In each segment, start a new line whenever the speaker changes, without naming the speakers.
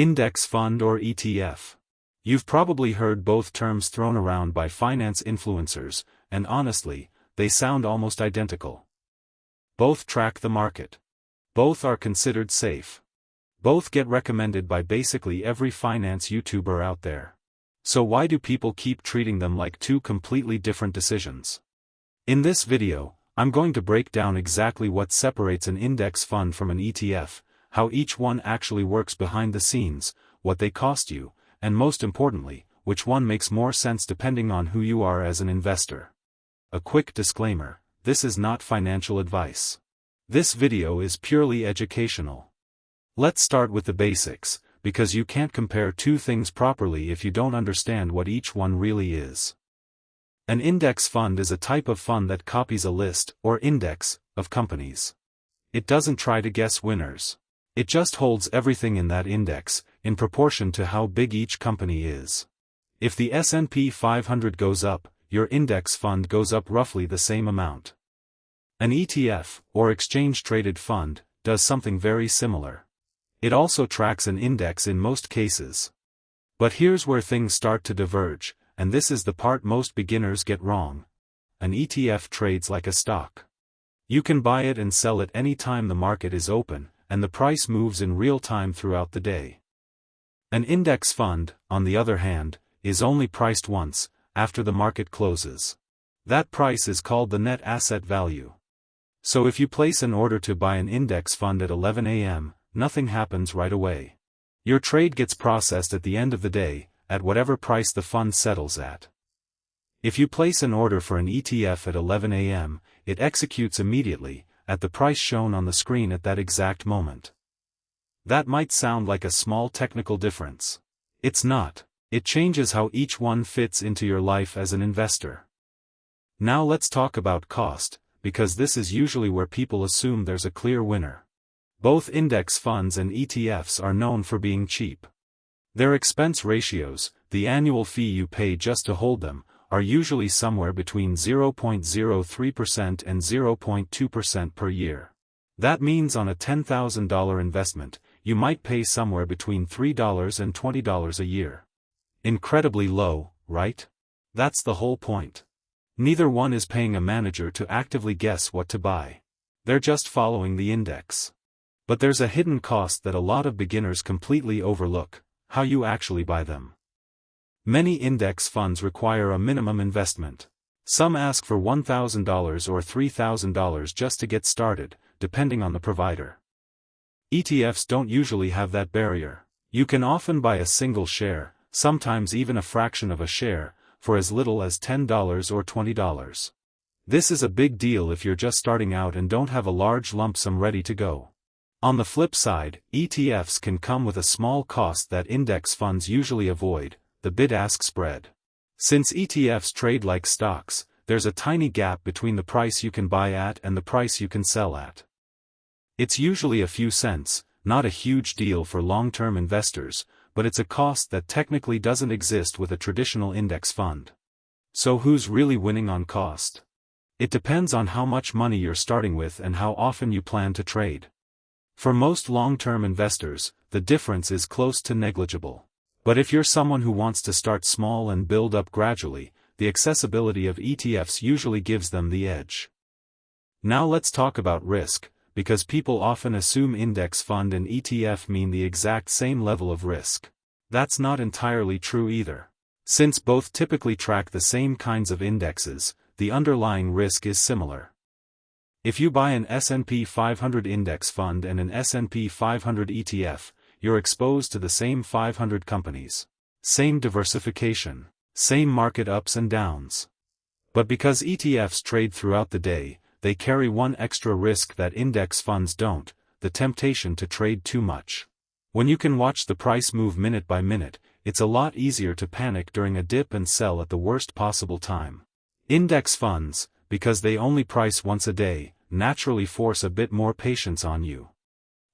Index fund or ETF. You've probably heard both terms thrown around by finance influencers, and honestly, they sound almost identical. Both track the market. Both are considered safe. Both get recommended by basically every finance YouTuber out there. So why do people keep treating them like two completely different decisions? In this video, I'm going to break down exactly what separates an index fund from an ETF, how each one actually works behind the scenes, what they cost you, and most importantly, which one makes more sense depending on who you are as an investor. A quick disclaimer, this is not financial advice. This video is purely educational. Let's start with the basics, because you can't compare two things properly if you don't understand what each one really is. An index fund is a type of fund that copies a list, or index, of companies. It doesn't try to guess winners. It just holds everything in that index, in proportion to how big each company is. If the S&P 500 goes up, your index fund goes up roughly the same amount. An ETF, or exchange-traded fund, does something very similar. It also tracks an index in most cases. But here's where things start to diverge, and this is the part most beginners get wrong. An ETF trades like a stock. You can buy it and sell it any time the market is open, and the price moves in real time throughout the day. An index fund, on the other hand, is only priced once, after the market closes. That price is called the net asset value. So if you place an order to buy an index fund at 11 a.m., nothing happens right away. Your trade gets processed at the end of the day, at whatever price the fund settles at. If you place an order for an ETF at 11 a.m., it executes immediately, at the price shown on the screen at that exact moment. That might sound like a small technical difference. It's not. It changes how each one fits into your life as an investor. Now let's talk about cost, because this is usually where people assume there's a clear winner. Both index funds and ETFs are known for being cheap. Their expense ratios, the annual fee you pay just to hold them, are usually somewhere between 0.03% and 0.2% per year. That means on a $10,000 investment, you might pay somewhere between $3 and $20 a year. Incredibly low, right? That's the whole point. Neither one is paying a manager to actively guess what to buy. They're just following the index. But there's a hidden cost that a lot of beginners completely overlook: how you actually buy them. Many index funds require a minimum investment. Some ask for $1,000 or $3,000 just to get started, depending on the provider. ETFs don't usually have that barrier. You can often buy a single share, sometimes even a fraction of a share, for as little as $10 or $20. This is a big deal if you're just starting out and don't have a large lump sum ready to go. On the flip side, ETFs can come with a small cost that index funds usually avoid: the bid-ask spread. Since ETFs trade like stocks, there's a tiny gap between the price you can buy at and the price you can sell at. It's usually a few cents, not a huge deal for long-term investors, but it's a cost that technically doesn't exist with a traditional index fund. So who's really winning on cost? It depends on how much money you're starting with and how often you plan to trade. For most long-term investors, the difference is close to negligible. But if you're someone who wants to start small and build up gradually, the accessibility of ETFs usually gives them the edge. Now let's talk about risk, because people often assume index fund and ETF mean the exact same level of risk. That's not entirely true either. Since both typically track the same kinds of indexes, the underlying risk is similar. If you buy an S&P 500 index fund and an S&P 500 ETF, you're exposed to the same 500 companies. Same diversification. Same market ups and downs. But because ETFs trade throughout the day, they carry one extra risk that index funds don't: the temptation to trade too much. When you can watch the price move minute by minute, it's a lot easier to panic during a dip and sell at the worst possible time. Index funds, because they only price once a day, naturally force a bit more patience on you.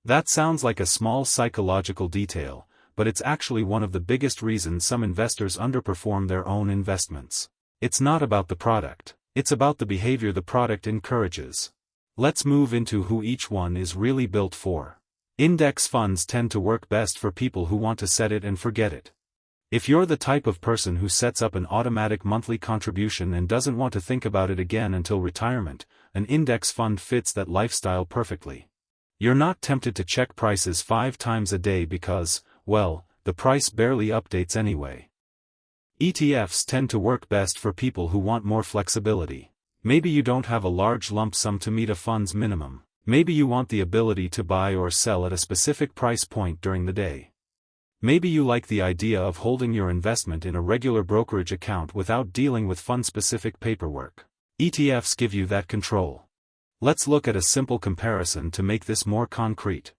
That sounds like a small psychological detail, but it's actually one of the biggest reasons some investors underperform their own investments. It's not about the product, it's about the behavior the product encourages. Let's move into who each one is really built for. Index funds tend to work best for people who want to set it and forget it. If you're the type of person who sets up an automatic monthly contribution and doesn't want to think about it again until retirement, an index fund fits that lifestyle perfectly. You're not tempted to check prices 5 times a day because, well, the price barely updates anyway. ETFs tend to work best for people who want more flexibility. Maybe you don't have a large lump sum to meet a fund's minimum. Maybe you want the ability to buy or sell at a specific price point during the day. Maybe you like the idea of holding your investment in a regular brokerage account without dealing with fund-specific paperwork. ETFs give you that control. Let's look at a simple comparison to make this more concrete.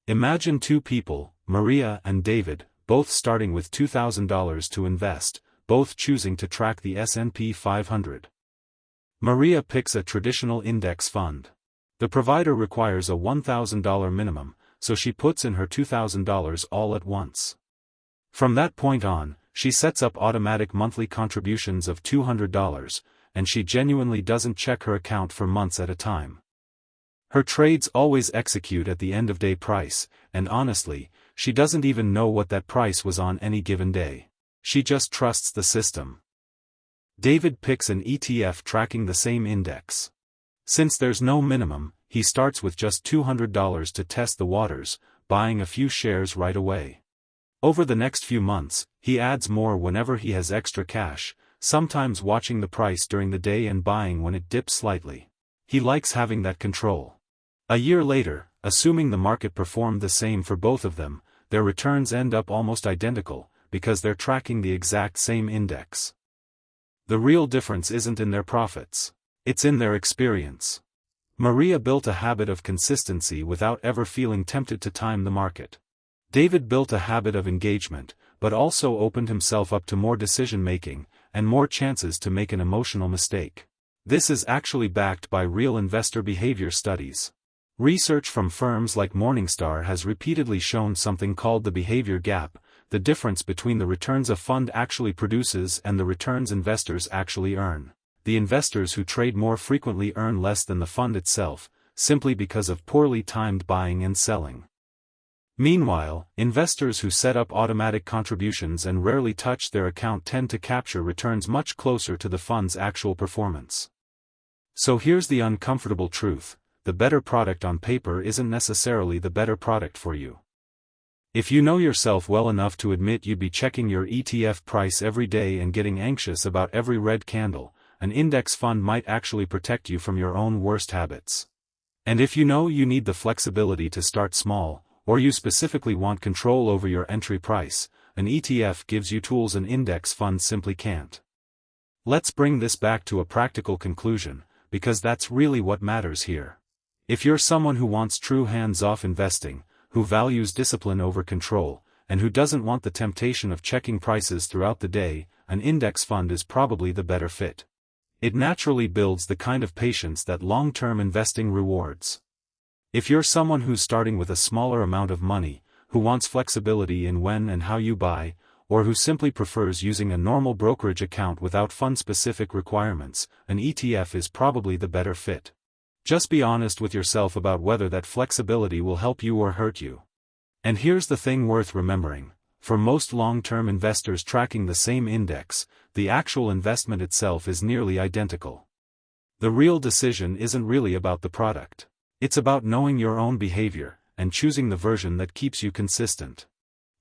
Imagine 2 people, Maria and David, both starting with $2,000 to invest, both choosing to track the S&P 500. Maria picks a traditional index fund. The provider requires a $1,000 minimum, so she puts in her $2,000 all at once. From that point on, she sets up automatic monthly contributions of $200, and she genuinely doesn't check her account for months at a time. Her trades always execute at the end-of-day price, and honestly, she doesn't even know what that price was on any given day. She just trusts the system. David picks an ETF tracking the same index. Since there's no minimum, he starts with just $200 to test the waters, buying a few shares right away. Over the next few months, he adds more whenever he has extra cash, sometimes watching the price during the day and buying when it dips slightly. He likes having that control. A year later, assuming the market performed the same for both of them, their returns end up almost identical, because they're tracking the exact same index. The real difference isn't in their profits. It's in their experience. Maria built a habit of consistency without ever feeling tempted to time the market. David built a habit of engagement, but also opened himself up to more decision-making, and more chances to make an emotional mistake. This is actually backed by real investor behavior studies. Research from firms like Morningstar has repeatedly shown something called the behavior gap, the difference between the returns a fund actually produces and the returns investors actually earn. The investors who trade more frequently earn less than the fund itself, simply because of poorly timed buying and selling. Meanwhile, investors who set up automatic contributions and rarely touch their account tend to capture returns much closer to the fund's actual performance. So here's the uncomfortable truth: the better product on paper isn't necessarily the better product for you. If you know yourself well enough to admit you'd be checking your ETF price every day and getting anxious about every red candle, an index fund might actually protect you from your own worst habits. And if you know you need the flexibility to start small, or you specifically want control over your entry price, an ETF gives you tools an index fund simply can't. Let's bring this back to a practical conclusion, because that's really what matters here. If you're someone who wants true hands-off investing, who values discipline over control, and who doesn't want the temptation of checking prices throughout the day, an index fund is probably the better fit. It naturally builds the kind of patience that long-term investing rewards. If you're someone who's starting with a smaller amount of money, who wants flexibility in when and how you buy, or who simply prefers using a normal brokerage account without fund-specific requirements, an ETF is probably the better fit. Just be honest with yourself about whether that flexibility will help you or hurt you. And here's the thing worth remembering: for most long-term investors tracking the same index, the actual investment itself is nearly identical. The real decision isn't really about the product. It's about knowing your own behavior, and choosing the version that keeps you consistent.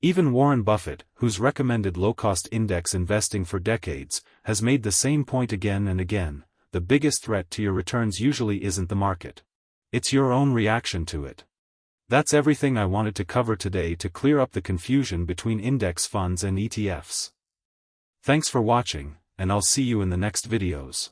Even Warren Buffett, who's recommended low-cost index investing for decades, has made the same point again and again: the biggest threat to your returns usually isn't the market. It's your own reaction to it. That's everything I wanted to cover today to clear up the confusion between index funds and ETFs. Thanks for watching, and I'll see you in the next videos.